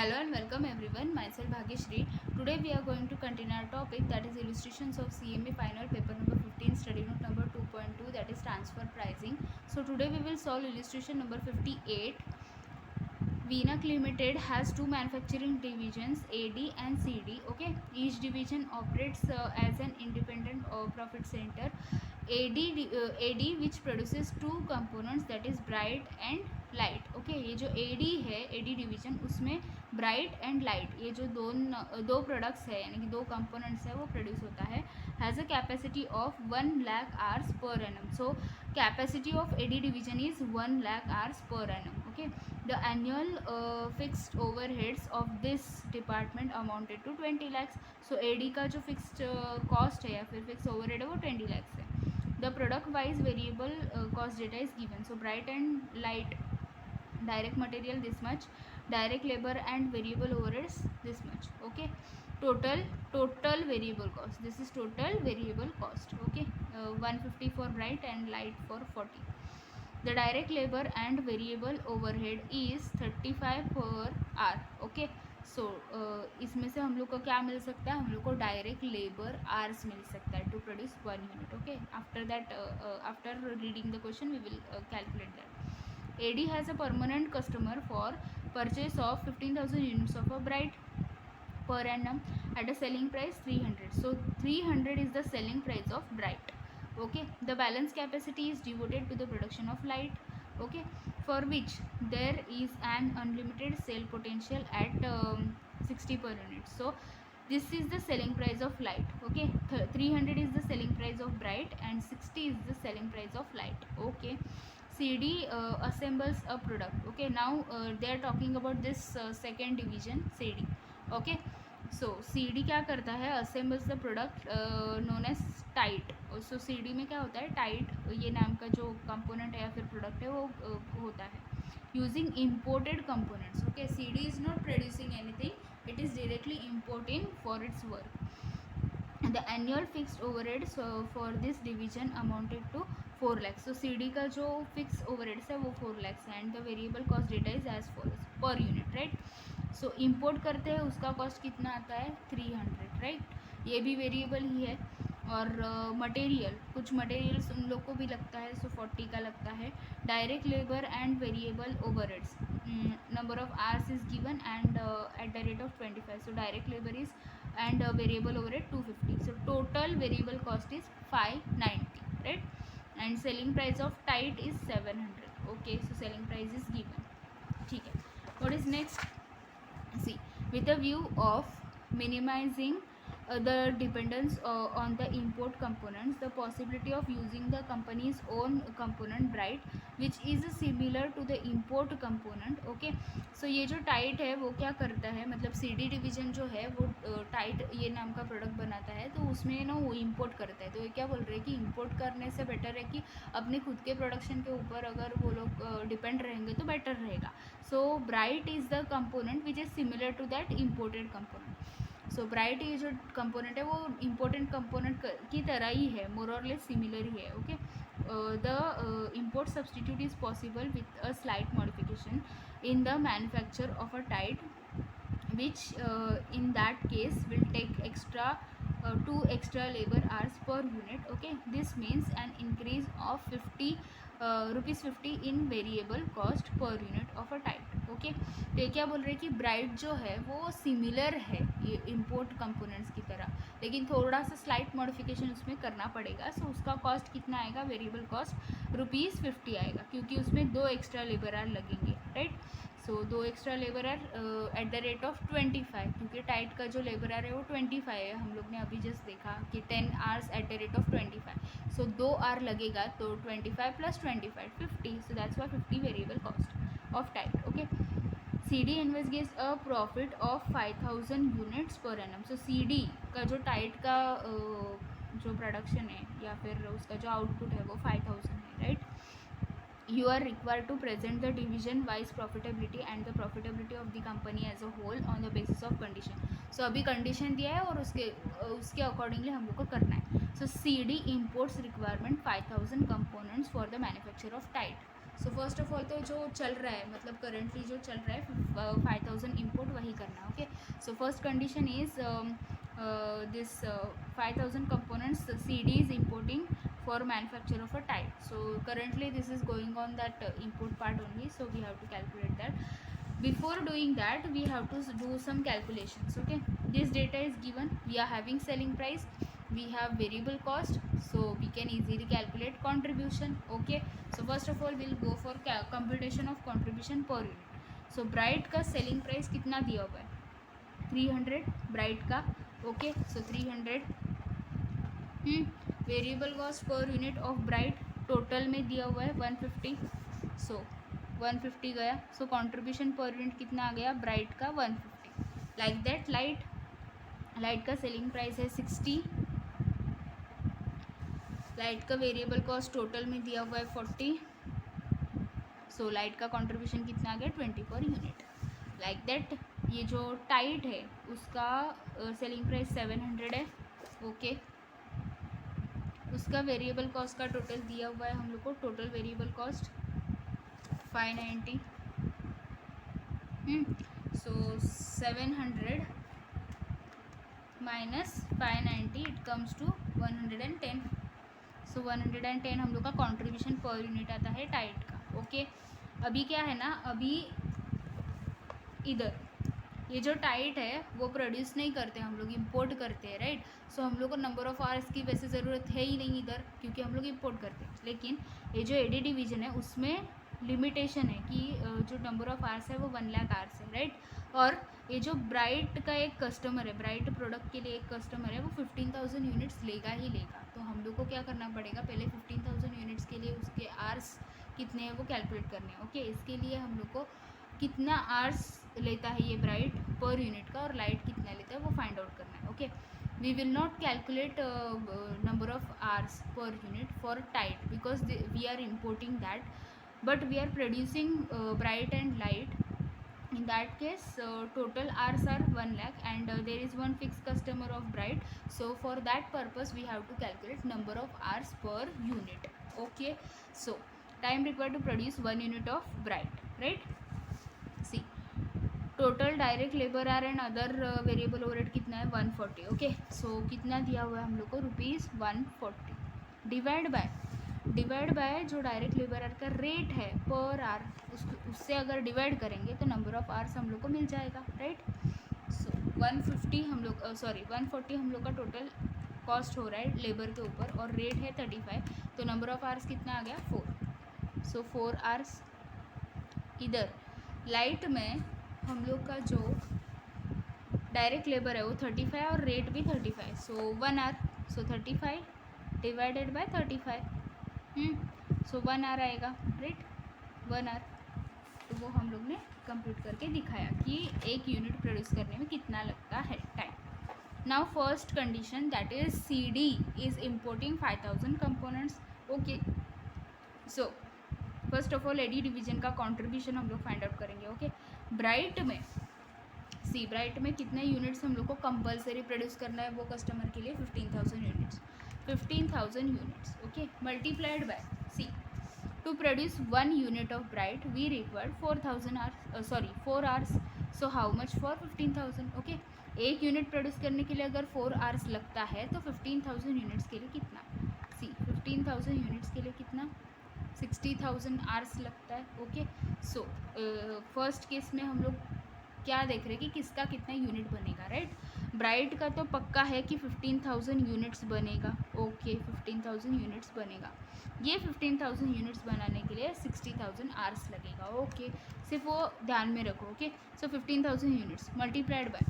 Hello and welcome everyone. Myself Bhagyashree. Today we are going to continue our topic, that is illustrations of CMA final paper number 15 study note number 2.2, that is transfer pricing. So today we will solve illustration number 58. VNUC Limited has two manufacturing divisions, AD and CD. Okay, each division operates as an independent profit center. AD which produces two components, that is bright and light. Okay, ये जो AD है, AD division, उसमें bright and light, ये जो दो products है यानी कि दो कंपोनेंट्स है वो प्रोड्यूस होता है. Has a capacity of 1 lakh hours per annum. So capacity of AD division is 1 lakh hours per annum. Okay, the annual fixed overheads of this department amounted to 20 lakhs. So AD का जो fixed cost है या फिर fix overhead है वो 20 lakhs है. The product wise variable cost data is given. So bright and light direct material this much, direct labor and variable overheads this much. Okay, total variable cost, this is total variable cost. Okay, 150 for bright and light for 40. The direct labor and variable overhead is 35 per hour. Okay, सो इसमें से हम लोग को क्या मिल सकता है, हम लोग को डायरेक्ट लेबर आवर्स मिल सकता है to produce 1 unit. Okay, after that after reading the question we will calculate that. AD has a permanent customer for purchase of 15,000 units of a bright per annum at a selling price 300. So 300 is the selling price of bright. Okay, the balance capacity is devoted to the production of light. Okay, for which there is an unlimited sale potential at 60 per unit. So this is the selling price of light. Okay, 300 is the selling price of bright and 60 is the selling price of light. Okay, CD assembles a product. Okay, now they are talking about this second division, CD. Okay, so CD क्या करता है, assembles the product known as tight. So CD में क्या होता है, tight ये नाम का जो component है या फिर product है वो होता है using imported components. Okay, CD is not producing anything, it is directly importing for its work. The annual fixed overheads for this division amounted to 4 lakhs. So CD का जो fixed overheads है वो 4 lakhs है and the variable cost data is as follows per unit, right? So import करते हैं उसका cost कितना आता है 300, right? ये भी variable ही है. और मटेरियल कुछ मटेरियल्स उन लोग को भी लगता है, सो 40 का लगता है. Direct labour and variable overheads, number of hours is given and eight the rate of 25. So direct labour is and variable overhead 250. So total variable cost is 590, right? And selling price of tight is 700. Okay, so selling price is given. ठीक है, what is next? See, with a view of minimizing the dependence on the import components, the possibility of using the company's own component bright which is similar to the import component. Okay, so ये जो tight है वो क्या करता है, मतलब CD division जो है वो टाइट ये नाम का प्रोडक्ट बनाता है, तो उसमें ना वो इंपोर्ट करता है. तो ये क्या बोल रहे हैं कि इंपोर्ट करने से बेटर है कि अपने खुद के प्रोडक्शन के ऊपर अगर वो लोग डिपेंड रहेंगे तो बेटर रहेगा. So bright is the component which is similar to that imported component. So bright ये जो कंपोनेंट है वो इम्पोर्टेंट कंपोनेंट की तरह ही है, मोर और लेस सिमिलर ही है. Okay, the import substitute is possible with a slight modification in the manufacture of a tide, which in that case will take extra 2 extra labor hours per unit. Okay, this means an increase of 50 rupees 50 in variable cost per unit of a tide. Okay, तो ये क्या बोल रहे हैं कि bright जो है वो सिमिलर है ये इम्पोर्ट कंपोनेंट्स की तरह, लेकिन थोड़ा सा स्लाइट मॉडिफिकेशन उसमें करना पड़ेगा. सो उसका कॉस्ट कितना आएगा, वेरिएबल कॉस्ट ₹50 आएगा क्योंकि उसमें 2 एक्स्ट्रा लेबर आर लगेंगे, right? So 2 extra labour hours at the rate of 25, क्योंकि टाइट का जो लेबर आर है वो 25 है. हम लोग ने अभी जस्ट देखा कि 10 hours at the rate of 25. So 2 hour लगेगा तो 25 + 25 50. So that's why 50 variable cost of tight. Okay, CD investigates a profit of 5,000 units per annum. So CD का जो टाइट का जो प्रोडक्शन है या फिर उसका जो आउटपुट है वो 5,000 है, right? You are required to present the division wise profitability and the profitability of the company as a whole on the basis of condition. So अभी कंडीशन दिया है और उसके अकॉर्डिंगली हम लोग को करना है. So CD imports requirement 5,000 components for the manufacture of tight. So first of all तो जो चल रहा है, मतलब करेंटली जो चल रहा है 5000 इम्पोर्ट, वही करना है. Okay, so first condition is this 5000 components CD is importing for manufacture of a tile. So currently this is going on that import part only, so we have to calculate that. Before doing that we have to do some calculations. Okay, this data is given, we are having selling price, we have variable cost, so we can easily calculate contribution. Okay, so first of all we'll go for computation of contribution per unit. So bright का selling price कितना दिया हुआ है, 300 bright का. Okay, so 300. Variable cost per unit of bright total में दिया हुआ है 150. सो 150 गया. सो कंट्रीब्यूशन पर यूनिट कितना आ गया ब्राइट का 150. लाइक दैट लाइट का सेलिंग प्राइस है 60. लाइट का वेरिएबल कॉस्ट टोटल में दिया हुआ है 40. सो लाइट का कंट्रीब्यूशन कितना आ गया 20 पर यूनिट. लाइक दैट ये जो टाइट है उसका सेलिंग प्राइस 700 है. ओके, उसका वेरिएबल कॉस्ट का टोटल दिया हुआ है हम लोग को, total variable cost 590. So 700 minus 590 it comes to 110. So 110 हम लोग का कॉन्ट्रीब्यूशन पर यूनिट आता है टाइट का. ओके, अभी क्या है ना, अभी इधर ये जो टाइट है वो प्रोड्यूस नहीं करते, हम लोग इंपोर्ट करते हैं, राइट. सो हम लोग को नंबर ऑफ़ आवर्स की वैसे ज़रूरत है ही नहीं इधर, क्योंकि हम लोग इंपोर्ट करते हैं. लेकिन ये जो एडी डिवीजन है उसमें लिमिटेशन है कि जो नंबर ऑफ़ आवर्स है वो 1 लाख आवर्स है, राइट. और ये जो ब्राइट का एक कस्टमर है, ब्राइट प्रोडक्ट के लिए एक कस्टमर है, वो 15,000 यूनिट्स लेगा ही लेगा. तो हम लोग को क्या करना पड़ेगा, पहले 15,000 यूनिट्स के लिए उसके आवर्स कितने हैं वो कैलकुलेट करने हैं. ओके, इसके लिए हम लोग को कितना आवर्स लेता है ये ब्राइट पर यूनिट का और लाइट कितना लेता है वो फाइंड आउट करना है. Okay, we will not calculate number of hours per unit for tight because we are importing that, but we are producing bright and light. In that case total hours are 1 lakh and there is one fixed customer of bright, so for that purpose we have to calculate number of hours per unit. Okay, so time required to produce 1 unit of bright, right. See, total direct labor hour and other variable overhead कितना है 140. Okay, सो कितना दिया हुआ है हम लोग को ₹140. Divide by जो डायरेक्ट लेबर आवर का रेट है पर आवर, उससे अगर डिवाइड करेंगे तो नंबर ऑफ़ आवर्स हम लोग को मिल जाएगा, राइट. सो 140 हम लोग का टोटल कॉस्ट हो रहा है लेबर के ऊपर और रेट है 35, तो नंबर ऑफ़ आवर्स कितना आ गया 4. सो 4 आवर्स. इधर लाइट में हम लोग का जो डायरेक्ट लेबर है वो 35 और रेट भी 35, so 1 hour. So 35 divided by 35, so 1 hour आएगा, राइट. 1 आवर. तो वो हम लोग ने कंप्यूट करके दिखाया कि एक यूनिट प्रोड्यूस करने में कितना लगता है time. Now first condition that is CD is importing 5000 components. Okay, so first of all AD division का कॉन्ट्रीब्यूशन हम लोग फाइंड आउट करेंगे. ओके, ब्राइट में कितने यूनिट्स हम लोग को कंपलसरी प्रोड्यूस करना है वो कस्टमर के लिए 15,000 units. Okay, multiplied by see. To produce 1 unit of bright we required 4 hours. So how much for 15,000. Okay, एक यूनिट प्रोड्यूस करने के लिए अगर 4 आवर्स लगता है तो 15,000 यूनिट्स के लिए कितना, सी 15,000 यूनिट्स के लिए कितना 60,000 आवर्स लगता है. ओके, सो फर्स्ट केस में हम लोग क्या देख रहे हैं कि किसका कितना यूनिट बनेगा, राइट. ब्राइट का तो पक्का है कि 15,000 यूनिट्स बनेगा. ओके, 15,000 यूनिट्स बनेगा. ये 15,000 यूनिट्स बनाने के लिए 60,000 आवर्स लगेगा. ओके, सिर्फ वो ध्यान में रखो. Okay, so 15,000 units multiplied by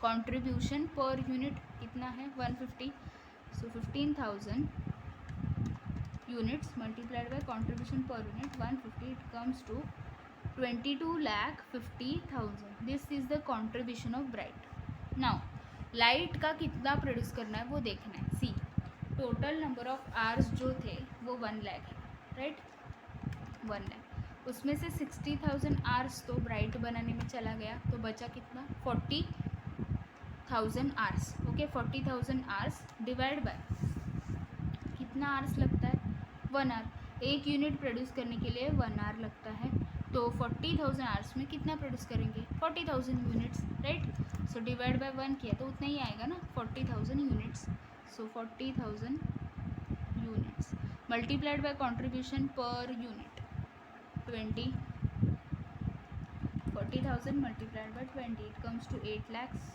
contribution per unit कितना है 150. सो 15,000 units multiplied by contribution per unit 150, it comes to 22,50,000. This is the contribution of bright. Now light का कितना प्रोड्यूस करना है वो देखना है. See, total number of hours जो थे वो 1 लाख है, राइट. 1 लाख, उसमें से 60,000 आवर्स तो ब्राइट बनाने में चला गया, तो बचा कितना 40,000 hours. Okay, 40,000 hours divide by कितना आवर्स लगता है 1 आवर. एक यूनिट प्रोड्यूस करने के लिए 1 आवर लगता है, तो 40,000 आवर्स में कितना प्रोड्यूस करेंगे 40,000 units, right. So divide by 1 किया तो उतना ही आएगा ना 40,000 units. So 40,000 units multiplied by contribution per unit 20, 40,000 multiplied by 20 it comes to 8 lakhs।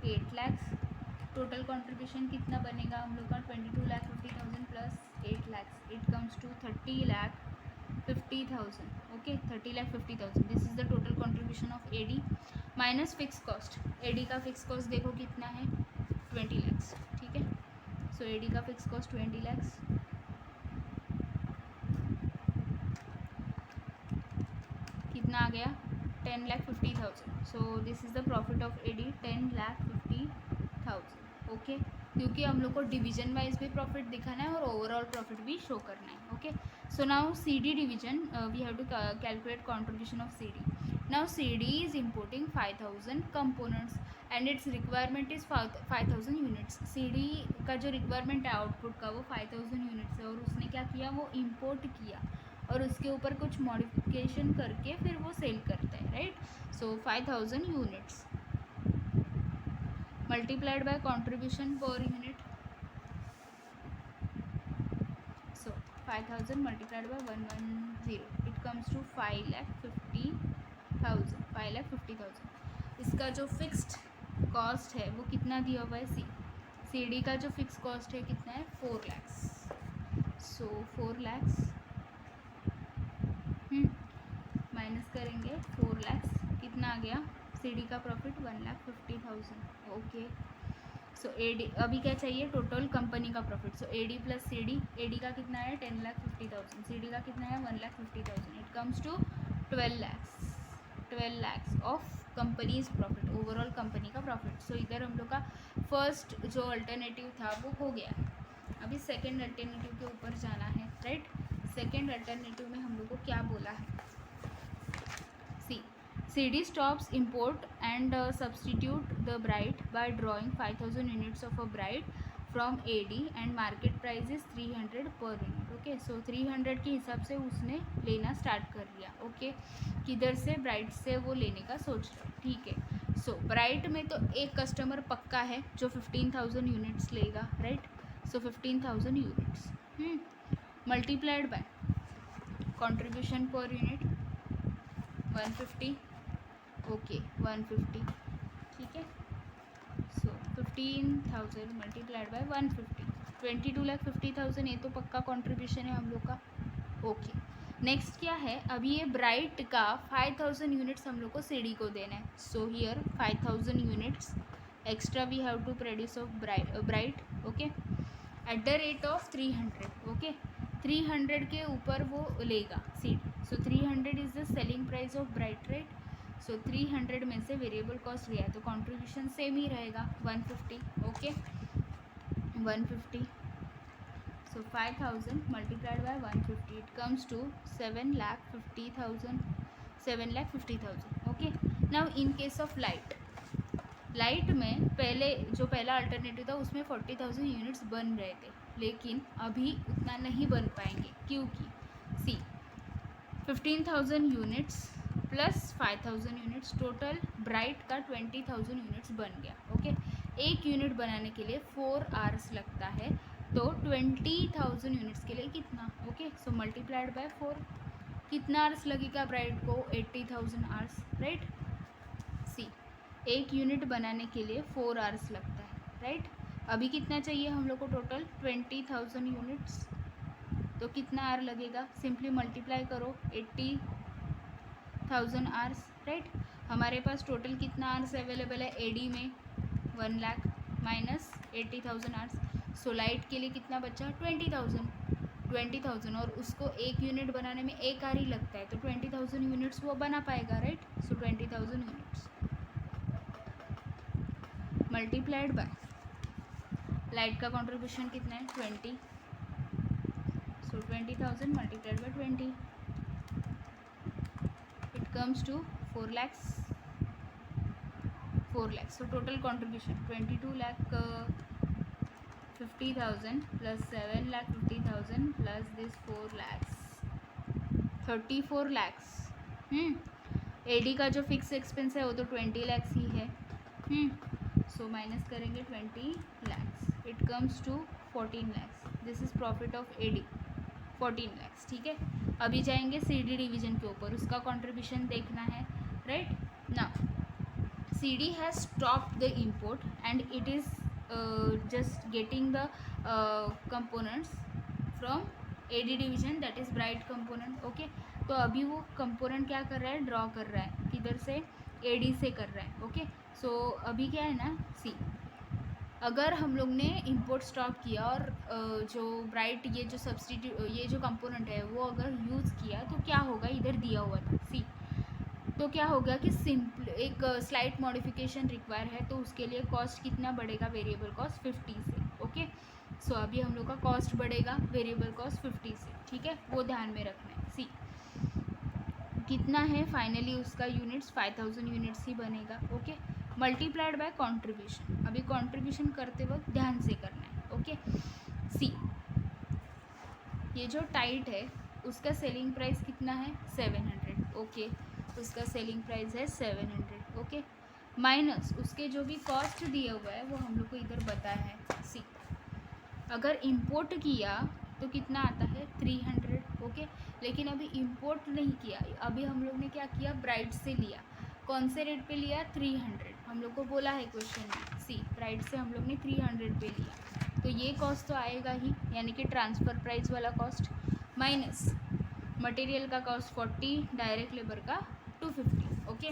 8 lakhs total contribution कितना बनेगा हम लोग का 22,50,000 plus 8 lakhs it comes to 30,50,000। Okay 30,50,000 this is the total contribution of AD minus fix cost. AD का fix cost देखो कितना है 20 lakhs, ठीक है। सो एडी का फिक्स कॉस्ट 20 lakhs, कितना आ गया 10,50,000। So this is the profit of AD 10,50,000। Okay क्योंकि हम लोग को डिवीजन वाइज भी प्रॉफिट दिखाना है और ओवरऑल प्रॉफिट भी शो करना है। Okay so now C D division we have to calculate contribution of C D. Now C D is importing 5,000 components and its requirement is 5,000 units. C D का जो requirement है output का वो 5,000 units है, और उसने क्या किया वो इम्पोर्ट किया और उसके ऊपर कुछ मॉडिफिकेशन करके फिर वो सेल करता है, right. So 5,000 units multiplied by contribution per unit. So 5,000 multiplied by 110 it comes to 5,50,000। 5,50,000 इसका जो फिक्स्ड कॉस्ट है वो कितना दिया हुआ है सी डी का जो फिक्स कॉस्ट है कितना है 4 lakhs। सो 4 lakhs माइनस करेंगे 4 lakhs कितना आ गया सी डी का प्रॉफिट 1,50,000। ओके सो एडी अभी क्या चाहिए टोटल कंपनी का profit. So AD plus C D, AD का कितना है 10,50,000, सी डी का कितना है 1,50,000 it comes to 12 lakhs of company's profit, overall company का प्रॉफिट। सो इधर हम लोग का फर्स्ट जो अल्टरनेटिव था वो हो गया। अभी सेकेंड अल्टरनेटिव के ऊपर जाना है, राइट। सेकेंड अल्टरनेटिव में हम लोग को क्या बोला है CD stops import and substitute the bright by drawing 5,000 units of a bright from AD and market price is 300 per unit। Okay so 300 के हिसाब से उसने लेना स्टार्ट कर लिया। ओके किधर से ब्राइट से वो लेने का सोच रहा है, ठीक है। सो ब्राइट में तो एक कस्टमर पक्का है जो 15,000 यूनिट्स लेगा, right. So 15,000 units multiplied by contribution per unit 150। Okay 150, ठीक है। सो 15,000 मल्टीप्लाइड बाय 150 22,50,000 ये तो पक्का कंट्रीब्यूशन है हम लोग का। ओके नेक्स्ट क्या है अभी ये ब्राइट का 5,000 यूनिट्स हम लोग को सीडी को देना है। So here 5,000 units extra we have to produce of Bright. Okay at the rate of 300। Okay 300 के ऊपर वो लेगा CD. So 300 is the selling price of Bright, right. So 300 में से वेरिएबल कॉस्ट लिया है तो कंट्रीब्यूशन सेम ही रहेगा 150। Okay 150 so 5,000 multiplied by 150 it comes to 7,50,000। 7,50,000। Okay now in case of light में पहला अल्टरनेटिव था उसमें 40,000 यूनिट्स बन रहे थे, लेकिन अभी उतना नहीं बन पाएंगे क्योंकि 15,000 units plus 5,000 units total bright का 20,000 यूनिट्स बन गया। ओके एक यूनिट बनाने के लिए 4 आवर्स लगता है, तो 20,000 यूनिट्स के लिए कितना। ओके सो मल्टीप्लाइड बाय 4 कितना आवर्स लगेगा ब्राइट को 80,000 आवर्स, राइट। एक यूनिट बनाने के लिए 4 आवर्स लगता है, राइट। अभी कितना चाहिए हम लोग को टोटल 20,000 यूनिट्स, तो कितना आवर लगेगा सिंपली मल्टीप्लाई करो 80,000 आवर्स, राइट। हमारे पास टोटल कितना आवर्स अवेलेबल है एडी में 1 lakh minus 80,000 hours. So light के लिए कितना बचा 20,000 और उसको एक यूनिट बनाने में 1 आवर ही लगता है, तो 20,000 यूनिट्स वो बना पाएगा, right. So 20,000 units multiplied by light का कंट्रीब्यूशन कितना है 20। So 20,000 multiplied by 20 it comes to 4 lakhs। So total contribution 22 lakh 50,000 plus 7,50,000 plus this 4 lakhs 34 lakhs. AD का जो फिक्स एक्सपेंस है वो तो 20 lakhs ही है. सो माइनस करेंगे 20 lakhs. It comes to 14 lakhs. This is profit of AD 14 lakhs. ठीक है. अभी जाएंगे सीडी डिवीजन के ऊपर, उसका कंट्रीब्यूशन देखना है. Right now CD has stopped the import and it is just getting the components from AD division, that is bright component. okay, तो अभी वो component क्या कर रहा है, ड्रॉ कर रहा है, किधर से, AD से कर रहा है. ओके सो अभी क्या है ना, सी अगर हम लोग ने इंपोर्ट स्टॉप किया और जो ब्राइट ये जो सब्सटीट्यूट ये जो कंपोनेंट है वो अगर यूज़ किया तो क्या होगा, इधर दिया हुआ था. सी तो क्या होगा कि सिंपल एक स्लाइट मॉडिफिकेशन रिक्वायर है, तो उसके लिए कॉस्ट कितना बढ़ेगा, वेरिएबल कॉस्ट 50 से. ओके सो अभी हम लोग का कॉस्ट बढ़ेगा वेरिएबल कॉस्ट 50 से. ठीक है, वो ध्यान में रखना है. सी कितना है फाइनली उसका यूनिट्स, 5000 यूनिट्स ही बनेगा. Okay multiplied by contribution. अभी कंट्रीब्यूशन करते वक्त ध्यान से करना है. ओके सी ये जो टाइट है उसका सेलिंग प्राइस कितना है, 700. ओके उसका सेलिंग प्राइस है 700. ओके माइनस उसके जो भी कॉस्ट दिया हुआ है वो हम लोग को इधर बताया है. सी अगर इंपोर्ट किया तो कितना आता है, 300. ओके लेकिन अभी इंपोर्ट नहीं किया, अभी हम लोग ने क्या किया, ब्राइट से लिया. कौन से रेट पे लिया, 300. हम लोग को बोला है क्वेश्चन में. सी ब्राइट से हम लोग ने 300 पे लिया, तो ये कॉस्ट तो आएगा ही, यानी कि ट्रांसफ़र प्राइस वाला कॉस्ट, माइनस मटेरियल का कॉस्ट 40, डायरेक्ट लेबर का 250. ओके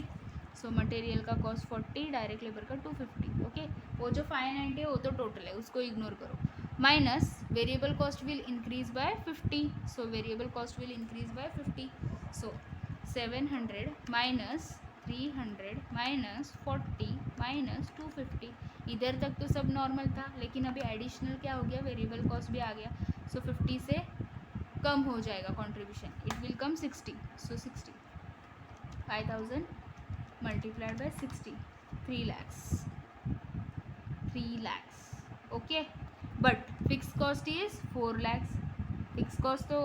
सो मटेरियल का कॉस्ट 40, डायरेक्ट लेबर का 250. ओके वो जो 590 है वो तो टोटल है, उसको इग्नोर करो. Minus variable cost will increase by 50. So variable cost will increase by 50. So 700 minus 300 minus 40 minus 250. इधर तक तो सब नॉर्मल था, लेकिन अभी एडिशनल क्या हो गया, वेरिएबल कॉस्ट भी आ गया. सो 50 से कम हो जाएगा contribution, it will come 60. So 60 5000 multiplied by 60, 3 lakhs. Okay but fix cost is 4 lakhs. Fix cost तो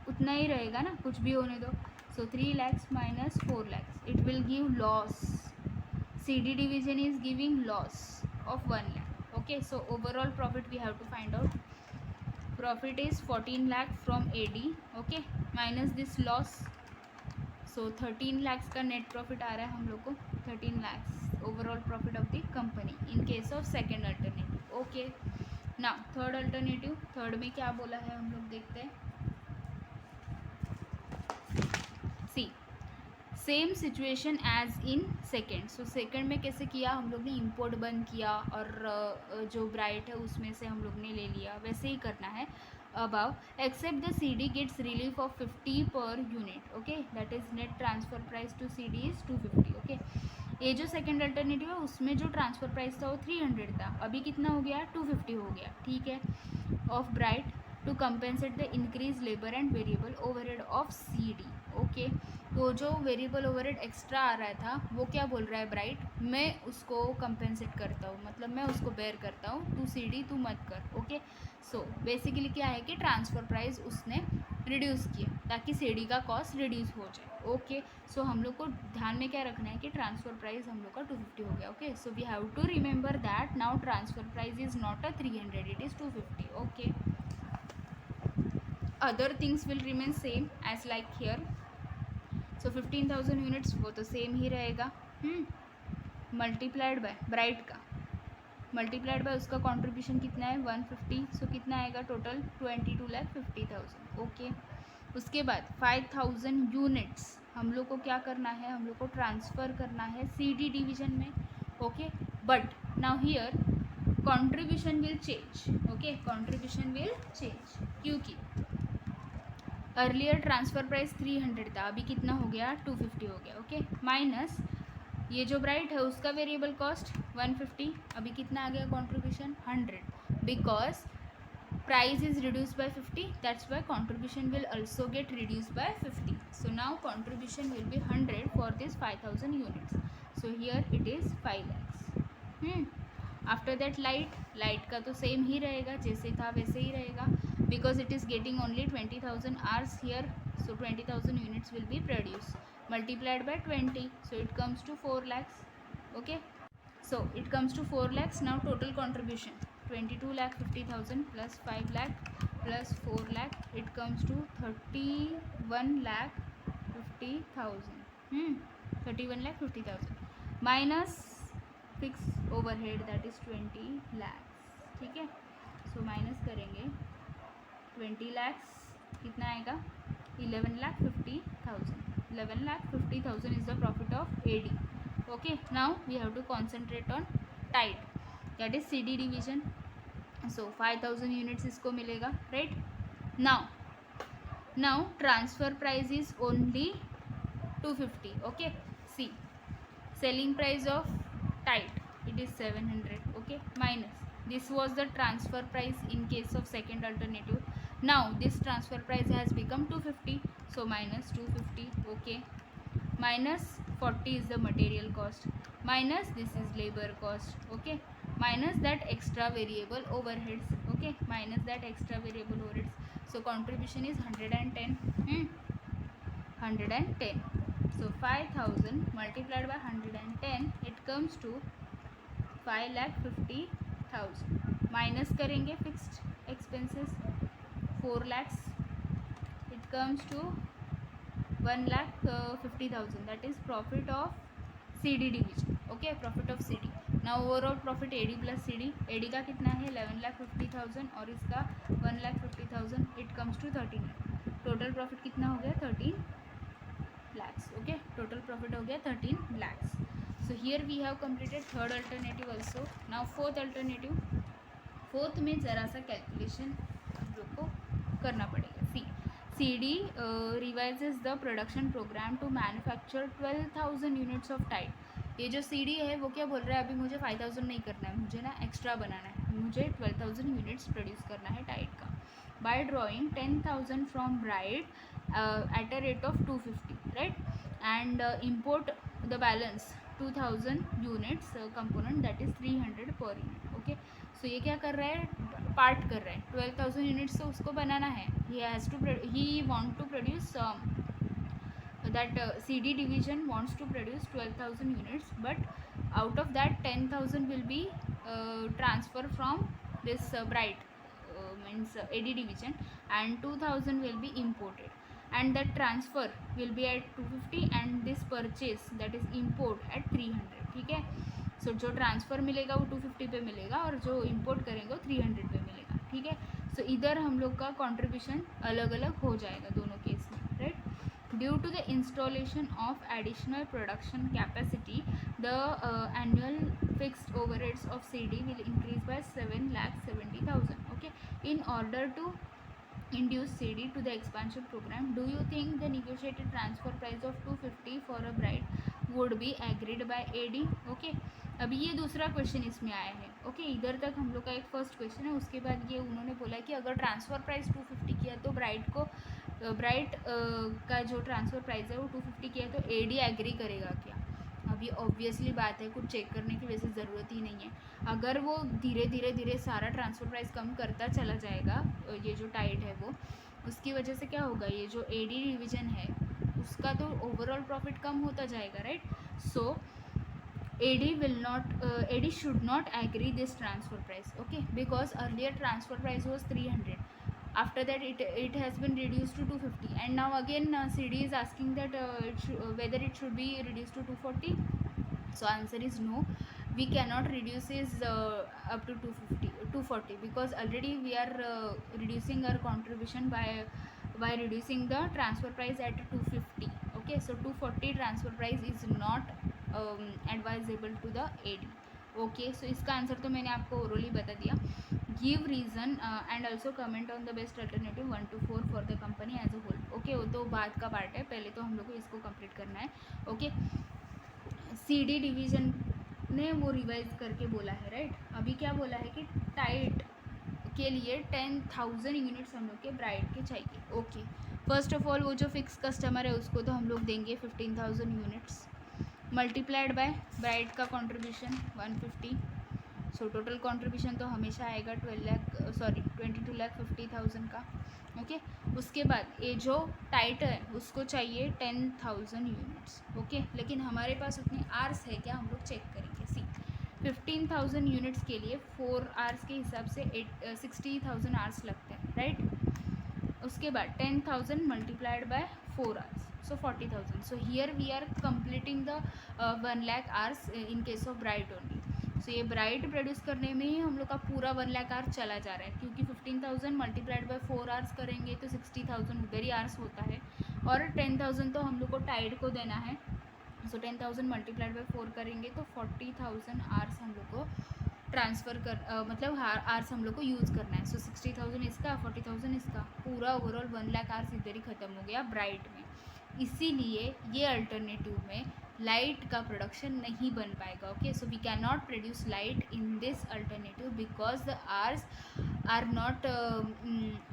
उतना ही रहेगा ना, कुछ भी होने दो. सो 3 lakhs minus 4 lakhs, it will give loss. CD division is giving loss of 1 lakh. okay so overall profit we have to find out. Profit is 14 lakh from AD. okay minus this loss. So 13 lakhs का net profit आ रहा है हम लोग को, 13 lakhs overall profit of the company in case of second alternative. Okay ना third alternative, third में क्या बोला है हम लोग देखते हैं. See same situation as in second. So second में कैसे किया, हम लोग ने इंपोर्ट बंद किया और जो ब्राइट है उसमें से हम लोग ने ले लिया, वैसे ही करना है above, except the CD gets relief of 50 per unit. okay that is net transfer price to CD is 250. okay ये जो सेकेंड अल्टरनेटिव है उसमें जो ट्रांसफ़र प्राइस था वो 300 था, अभी कितना हो गया, 250 हो गया. ठीक है, of bright to compensate the increase labour and variable overhead of CD. Okay तो जो वेरिएबल ओवरहेड एक्स्ट्रा आ रहा था वो क्या बोल रहा है ब्राइट, मैं उसको कंपेंसेट करता हूँ, मतलब मैं उसको बेयर करता हूँ, तू CD तू मत कर. ओके सो बेसिकली क्या है कि ट्रांसफ़र प्राइस उसने रिड्यूस किया ताकि CD का कॉस्ट रिड्यूस हो जाए. ओके सो हम लोग को ध्यान में क्या रखना है कि ट्रांसफ़र प्राइस हम लोग का 250 हो गया. Okay so we have to remember that now transfer price is not a 300, it is 250. Okay other things will remain same as like here. So 15,000 units वो तो सेम ही रहेगा. मल्टीप्लाइड बाय ब्राइट का, मल्टीप्लाइड बाय उसका contribution कितना है, 150. सो कितना आएगा टोटल, 22,50,000. ओके उसके बाद 5,000 यूनिट्स हम लोग को क्या करना है, हम लोग को ट्रांसफ़र करना है CD डिवीजन में. Okay but now here contribution will change. Okay contribution will change क्योंकि अर्लियर ट्रांसफ़र प्राइस 300 था, अभी कितना हो गया, 250 हो गया. ओके माइनस ये जो ब्राइट है उसका वेरिएबल कॉस्ट 150, अभी कितना आ गया contribution, 100. Because price is reduced by 50, that's why contribution will also get reduced by 50. So now contribution will be 100 for this 5,000 units. So here it is 5 lakhs. After that light का तो same ही रहेगा, जैसे था वैसे ही रहेगा, because it is getting only 20,000 hours here, so 20,000 units will be produced, multiplied by 20, so it comes to 4 lakhs. Okay, so it comes to 4 lakhs. Now total contribution 22 lakh 50,000 plus 5 lakh plus 4 lakh, it comes to 31 lakh 50,000. 31 lakh 50,000 minus fixed overhead that is 20 lakhs. ठीक है, so minus करेंगे 20 lakhs, कितना आएगा 11 lakh 50,000. 11 lakh 50,000 is the profit of AD. Okay, now we have to concentrate on tied, that is CD division. So 5,000 units इसको मिलेगा, right? Now transfer price is only 250. Okay, see, selling price of tied, it is 700. Okay, minus this was the transfer price in case of second alternative. Now this transfer price has become 250, so minus 250. Okay, minus 40 is the material cost, minus this is labor cost. Okay, minus that extra variable overheads. Okay, minus that extra variable overheads. So contribution is 110. 110. So 5,000 multiplied by 110, it comes to 5,50,000. Minus करेंगे fixed expenses 4 lakhs, it comes to 1,50,000. that is profit of CD division. Okay, profit of CD. now overall profit AD plus CD. AD का कितना है 11,50,000 और इसका 1,50,000, it comes to 13 lakh. Total profit कितना हो गया 13 lakhs. Okay, total profit हो गया 13 lakhs. So here we have completed third alternative also. Now fourth alternative. Fourth में ज़रा सा कैलकुलेशन हम लोग को करना पड़ेगा. सी CD revises the production program to manufacture 12,000 units of tide. ये जो CD है वो क्या बोल रहा है, अभी मुझे 5,000 नहीं करना है, मुझे ना एक्स्ट्रा बनाना है, मुझे 12,000 यूनिट्स प्रोड्यूस करना है टाइड का. by drawing 10,000 from Bride at a rate of 250, right? And import the balance 2,000 units component, that is 300 per unit. Okay, so ये क्या कर रहा है, पार्ट कर रहा है. 12,000 यूनिट्स तो उसको बनाना है, he want to produce that CD division wants to produce 12,000 units, but out of that 10,000 will be transferred from this Bride means AD division, and 2,000 will be imported, and that transfer will be at 250 and this purchase, that is import, at 300. ठीक है, सो जो transfer मिलेगा वो 250 पे मिलेगा और जो import करेंगे वो 300 पे मिलेगा. ठीक है, सो इधर हम लोग का कॉन्ट्रीब्यूशन अलग अलग हो जाएगा दोनों केस में, right? Due to the installation of additional production capacity, the annual fixed overheads of CD will increase by 7,70,000. Okay, in order to induce CD to the expansion program, do you think the negotiated transfer price of 250 for a Bride would be agreed by AD? Okay, अभी ये दूसरा question इसमें आया है. Okay, इधर तक हम लोग का एक फर्स्ट क्वेश्चन है. उसके बाद ये उन्होंने बोला कि अगर ट्रांसफ़र प्राइस 250 किया तो ब्राइड का जो ट्रांसफ़र प्राइस है वो 250 किया तो AD एग्री करेगा क्या? अभी ऑब्वियसली बात है, कुछ चेक करने की वैसे ज़रूरत ही नहीं है. अगर वो धीरे धीरे सारा ट्रांसफ़र प्राइस कम करता चला जाएगा, ये जो टाइड है वो, उसकी वजह से क्या होगा, ये जो AD डिवीज़न है उसका तो ओवरऑल प्रॉफिट कम होता जाएगा, right? So AD should not agree this transfer price. Okay, because earlier transfer price was 300. After that it has been reduced to 250, and now again CD is asking that whether it should be reduced to 240. So answer is no, we cannot reduce is up to 240, because already we are reducing our contribution by reducing the transfer price at 250. Okay, so 240 transfer price is not advisable to the AD. Okay, so इसका answer तो मैंने आपको orally बता दिया. Give reason and also comment on the best alternative 1 to 4 for the company as a whole. Okay, वो तो बाद का पार्ट है, पहले तो हम लोग को इसको कंप्लीट करना है. ओके, CD डिवीज़न ने वो रिवाइज करके बोला है, राइट? अभी क्या बोला है कि टाइट के लिए 10,000 यूनिट्स हम लोग के ब्राइड के चाहिए. ओके, फर्स्ट ऑफ ऑल वो जो फिक्स कस्टमर है उसको तो हम लोग देंगे 15,000 यूनिट्स, मल्टीप्लाइड बाय ब्राइड का कंट्रीब्यूशन 150, सो टोटल कंट्रीब्यूशन तो हमेशा आएगा 22,50,000 का। ओके, उसके बाद ये जो टाइट है उसको चाहिए 10,000 यूनिट्स। ओके, लेकिन हमारे पास उतने आर्स है क्या, हम लोग चेक करेंगे। सी 15,000 यूनिट्स के लिए 4 आवर्स के हिसाब से 60,000 आवर्स लगते हैं, राइट। उसके बाद 10,000 multiplied by 4 hours, so 40,000। So here we are completing the 1 lakh hours in case of Bright only. So ये ब्राइट प्रोड्यूस करने में ही हम लोग का पूरा 1 लाख आवर्स चला जा रहा है, क्योंकि 15,000 मल्टीप्लाइड बाय 4 आवर्स करेंगे तो 60,000 उधर ही आवर्स होता है, और 10,000 तो हम लोग को टाइड को देना है। सो 10,000 मल्टीप्लाइड बाय 4 करेंगे तो 40,000 आवर्स हम लोग को ट्रांसफ़र मतलब आवर्स हम लोग को यूज़ करना है। सो 60,000 इसका, 40,000 इसका, पूरा ओवरऑल 1 लाख आवर्स इधर ही ख़त्म हो गया ब्राइट में। इसीलिए ये अल्टरनेटिव में लाइट का प्रोडक्शन नहीं बन पाएगा। Okay, so we can not produce light in this alternative because the hours are not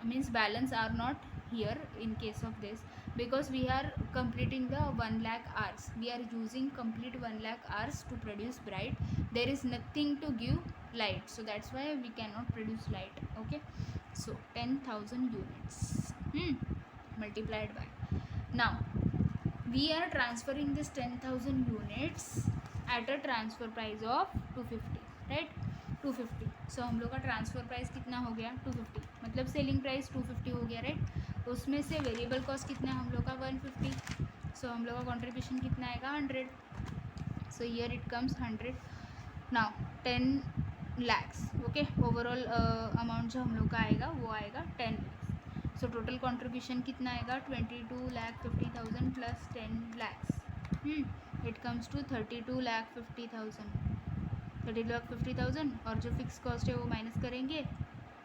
means balance are not here in case of this, because we are completing the 1 lakh hours, we are using complete 1 lakh hours to produce bright. There is nothing to give light, so that's why we cannot produce light. Okay, so 10,000 units multiplied by, now we are transferring this 10,000 units at a transfer price of 250, right, 250। सो हम लोग का transfer price कितना हो गया 250, मतलब selling price 250 हो गया, right. उसमें से वेरिएबल कॉस्ट कितना है हम लोग का 150। सो हम लोग का कॉन्ट्रीब्यूशन कितना आएगा 100। So here it comes 100। Now 10 lakhs। Okay, overall amount जो हम लोग का आएगा वो आएगा 10 lakhs। सो टोटल कॉन्ट्रीब्यूशन कितना आएगा 22,50,000 plus 10 lakhs, it comes to 32,50,000। 30,50,000, और जो फिक्स कॉस्ट है वो माइनस करेंगे,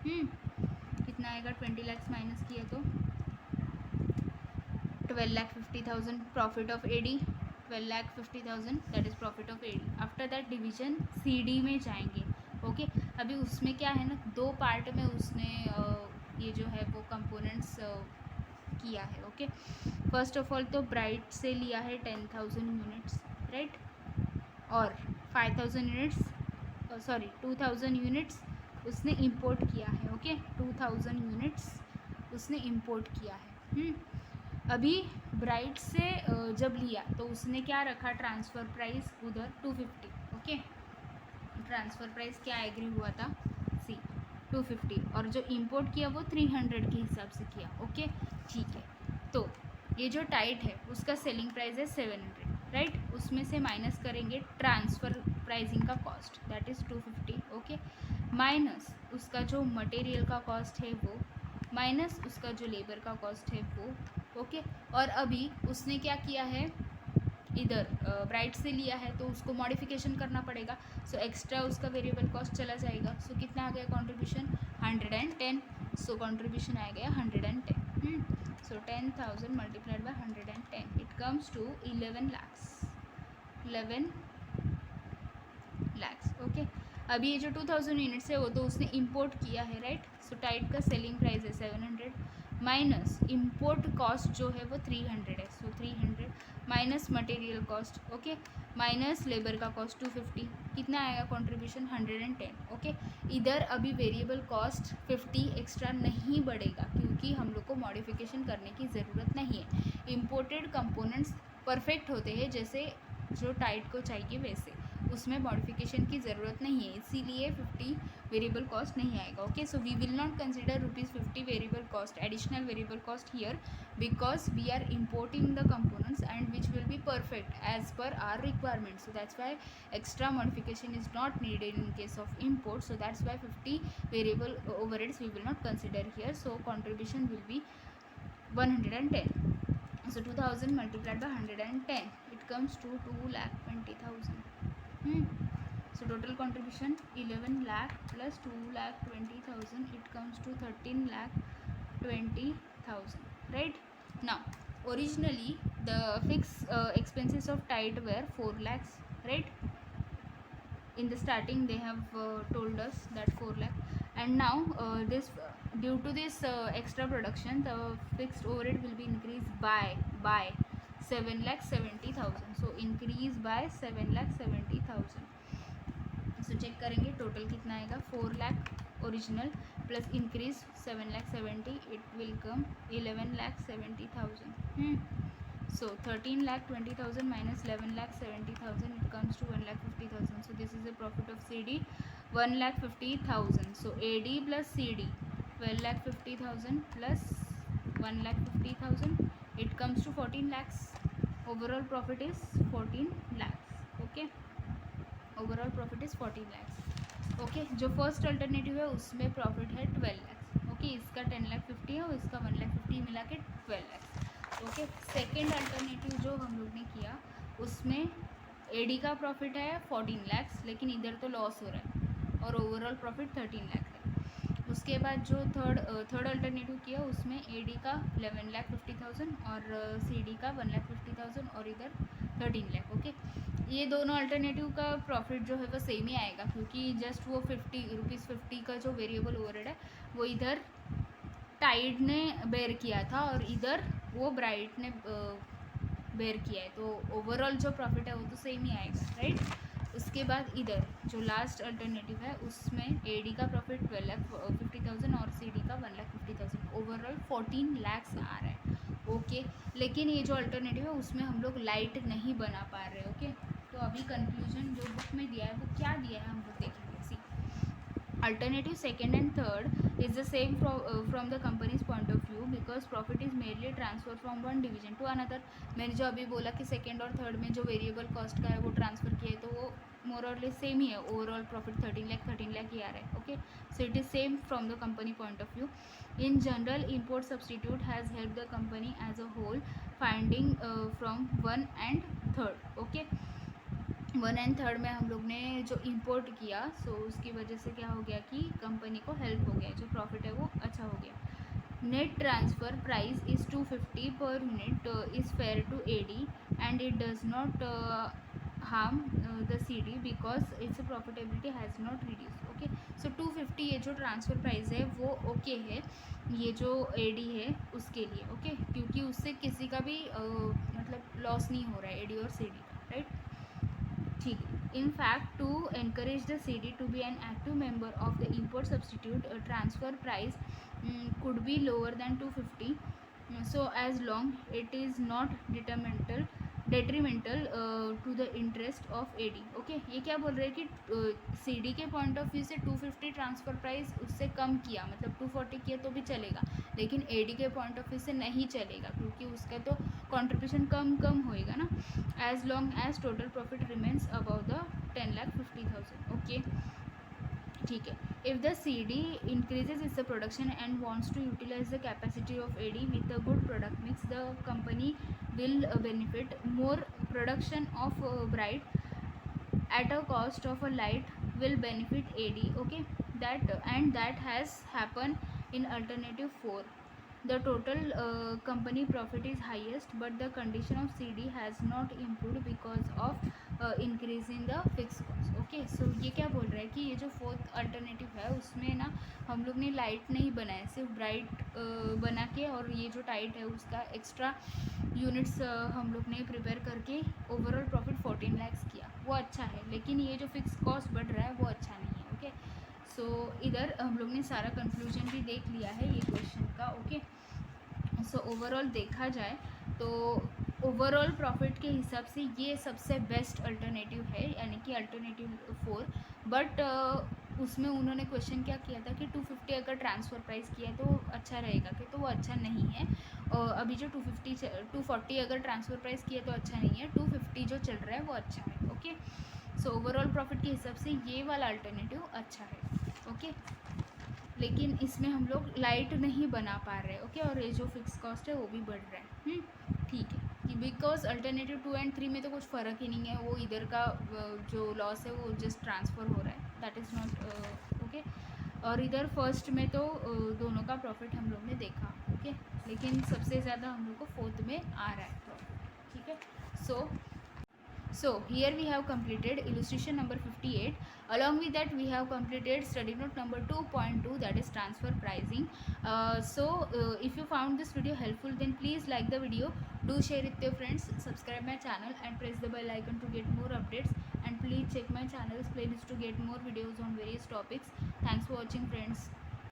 कितना आएगा 20 lakhs माइनस किया तो 12,50,000 profit of AD, 12,50,000 that is profit of AD. After that division CD में जाएंगे। ओके, अभी उसमें क्या है ना, 2 पार्ट में उसने ये जो है वो कंपोनेंट्स किया है। ओके, फर्स्ट ऑफ ऑल तो ब्राइट से लिया है 10,000 यूनिट्स, राइट, और 5,000 यूनिट्स 2,000 यूनिट्स उसने इंपोर्ट किया है। ओके, 2,000 यूनिट्स उसने इंपोर्ट किया है। अभी ब्राइट से जब लिया तो उसने क्या रखा, ट्रांसफ़र प्राइस उधर 250। ओके, ट्रांसफ़र प्राइस क्या एग्री हुआ था, सी 250, और जो इंपोर्ट किया वो 300 के हिसाब से किया। ओके, ठीक है, तो ये जो टाइट है उसका सेलिंग प्राइस है 700, राइट, उसमें से माइनस करेंगे ट्रांसफ़र प्राइसिंग का cost, that is 250। Okay, minus उसका जो मटेरियल का कॉस्ट है वो, माइनस उसका जो लेबर का कॉस्ट है वो। ओके, और अभी उसने क्या किया है, इधर ब्राइट से लिया है तो उसको मॉडिफिकेशन करना पड़ेगा। सो एक्स्ट्रा उसका वेरिएबल कॉस्ट चला जाएगा। सो कितना आ गया कंट्रीब्यूशन 110। सो कंट्रीब्यूशन आ गया 110। So 10,000 multiplied by 110, it comes to 11 lakhs। 11 lakhs। Okay, अभी ये जो 2,000 यूनिट्स है वो तो उसने इंपोर्ट किया है, राइट। सो टाइट का सेलिंग प्राइस है 700 माइनस इम्पोर्ट कॉस्ट जो है वो 300 है। सो 300 minus material cost, okay, minus labour का कॉस्ट 250, कितना आएगा कंट्रीब्यूशन 110। ओके, इधर अभी वेरिएबल कॉस्ट 50 एक्स्ट्रा नहीं बढ़ेगा क्योंकि हम लोग को मॉडिफिकेशन करने की ज़रूरत नहीं है। इम्पोर्टेड कंपोनेंट्स परफेक्ट होते हैं जैसे जो टाइट को चाहिए वैसे, उसमें मॉडिफिकेशन की ज़रूरत नहीं है, इसीलिए 50 वेरिएबल कॉस्ट नहीं आएगा। Okay, so we will not consider ₹50 variable cost, additional variable cost here, because we are importing the components and which will be perfect as per our requirement. So that's why extra modification is not needed in case of import. So that's why 50 variable overheads we will not consider here. So contribution will be 110. So 2,000 multiplied by 110, it comes to 2,20,000. So total contribution 11 lakh plus 2,20,000, it comes to 13,20,000, right. Now originally the fixed expenses of tide were 4 lakhs, right. In the starting they have told us that 4 lakh, and now this due to this extra production the fixed overhead will be increased by 7,70,000. So increase by 7,70,000. So check करेंगे total कितना आएगा. 4 lakh original plus increase 7,70,000 it will come 11,70,000. So 13,20,000 minus 11,70,000 it comes to 1,50,000. So this is the profit of CD 1,50,000. So AD plus CD 12,50,000 plus 1,50,000 it comes to 14 lakhs. Overall profit is 14 lakhs. Okay, overall profit is 14 lakhs. Okay, जो first alternative है उसमें profit है 12 lakhs. Okay, इसका 10,50,000 है और इसका 1,50,000 मिला के 12 lakhs. ओके, सेकेंड अल्टरनेटिव जो हम लोग ने किया उसमें एडी का प्रॉफिट है 14 lakhs, लेकिन इधर तो लॉस हो रहा है और ओवरऑल प्रॉफिट 13 lakh है. उसके बाद जो थर्ड अल्टरनेटिव किया उसमें एडी का 11,50,000 और सीडी का 1,50,000 और इधर 13 lakh. ओके, ये दोनों अल्टरनेटिव का प्रॉफिट जो है वो सेम ही आएगा क्योंकि जस्ट वो 50 50 का जो वेरिएबल ओवरहेड है वो इधर टाइड ने बेयर किया था और इधर वो ब्राइट ने बेयर किया है, तो ओवरऑल जो प्रॉफिट है वो तो सेम ही आएगा, राइट. उसके बाद इधर जो लास्ट अल्टरनेटिव है उसमें एडी का प्रॉफिट 12,50,000 और सीडी का 1,50,000. ओवरऑल 14 lakhs आ रहा है. ओके, लेकिन ये जो अल्टरनेटिव है उसमें हम लोग लाइट नहीं बना पा रहे. ओके, तो अभी कंक्लूजन जो बुक में दिया है वो क्या दिया है हम लोग देखेंगे. See, alternative second and third is the same from the company's point of view because profit is merely transfer from one division to another. मैंने जो अभी बोला कि सेकेंड और थर्ड में जो वेरिएबल कॉस्ट का है वो ट्रांसफ़र किया है तो वो मोर और लेस सेम ही है. ओवरऑल प्रॉफिट 13 lakh ही आ रहा है. Okay, so it is same from the company point of view. In general, import substitute has helped the company as a whole finding from 1 and 3rd. Okay, 1 and 3rd में हम लोग ने जो import किया सो उसकी वजह से क्या हो गया कि कंपनी को हेल्प हो गया, जो प्रॉफिट है वो अच्छा हो गया. Net transfer price is 250 per unit is fair to AD and it does not harm the CD because its profitability has not reduced. Okay, so 250 ये जो ट्रांसफ़र प्राइस है वो ओके है ये जो एडी है उसके लिए. ओके, क्योंकि उससे किसी का भी मतलब लॉस नहीं हो रहा है एडी और सीडी का, राइट. ठीक है. In fact, to encourage the CD to be an active member of the import substitute, transfer price could be lower than 250. So as long it is not detrimental to the interest of AD. Okay, ये क्या बोल रहे हैं कि CD के point of view से 250 transfer price उससे कम किया मतलब 240 किया तो भी चलेगा, लेकिन एडी के पॉइंट ऑफ व्यू से नहीं चलेगा क्योंकि उसका तो कंट्रीब्यूशन कम होएगा ना. As long as total profit remains above the 10,50,000. Okay, ठीक है. If the CD increases its production and wants to utilize the capacity of AD with a good product mix, the company will benefit. More production of bright at a cost of a light will benefit AD. Okay, that has happened in alternative 4. The total company profit is highest but the condition of CD has not improved because of increase in the fixed cost. Okay, so ये क्या बोल रहा है कि ये जो fourth alternative है उसमें ना हम लोग ने लाइट नहीं बनाया, सिर्फ ब्राइट बना के और ये जो टाइट है उसका एक्स्ट्रा यूनिट्स हम लोग ने प्रिपेयर करके ओवरऑल प्रॉफिट 14 lakhs किया, वो अच्छा है. लेकिन ये जो फिक्स कॉस्ट बढ़ रहा है वो अच्छा नहीं है. ओके, सो इधर हम लोग ने सारा कंक्लूजन भी देख लिया है ये क्वेश्चन का. ओके, सो ओवरऑल देखा जाए तो ओवरऑल प्रॉफिट के हिसाब से ये सबसे बेस्ट अल्टरनेटिव है यानी कि अल्टरनेटिव 4. बट उसमें उन्होंने क्वेश्चन क्या किया था कि 250 अगर ट्रांसफ़र प्राइस किया तो अच्छा रहेगा कि, तो वो अच्छा नहीं है. और अभी जो 240 अगर ट्रांसफ़र प्राइस किया तो अच्छा नहीं है, 250 जो चल रहा है वो अच्छा है. ओके, सो ओवरऑल प्रॉफिट के हिसाब से ये वाला अल्टरनेटिव अच्छा है. ओके, लेकिन इसमें हम लोग लाइट नहीं बना पा रहे. ओके, और ये जो फिक्स कॉस्ट है वो भी बढ़ रहा है. ठीक है, कि बिकॉज अल्टरनेटिव 2 and 3 में तो कुछ फ़र्क ही नहीं है, वो इधर का जो लॉस है वो जस्ट ट्रांसफ़र हो रहा है, दैट इज़ नॉट ओके. और इधर फर्स्ट में तो दोनों का प्रॉफिट हम लोग ने देखा. ओके, लेकिन सबसे ज़्यादा हम लोग को फोर्थ में आ रहा है प्रॉफिट. ठीक है, So here we have completed illustration number 58. Along with that we have completed study note number 2.2, that is transfer pricing. If you found this video helpful then please like the video, do share it with your friends, subscribe my channel and press the bell icon to get more updates. and please check my channel's playlist to get more videos on various topics. Thanks for watching, friends.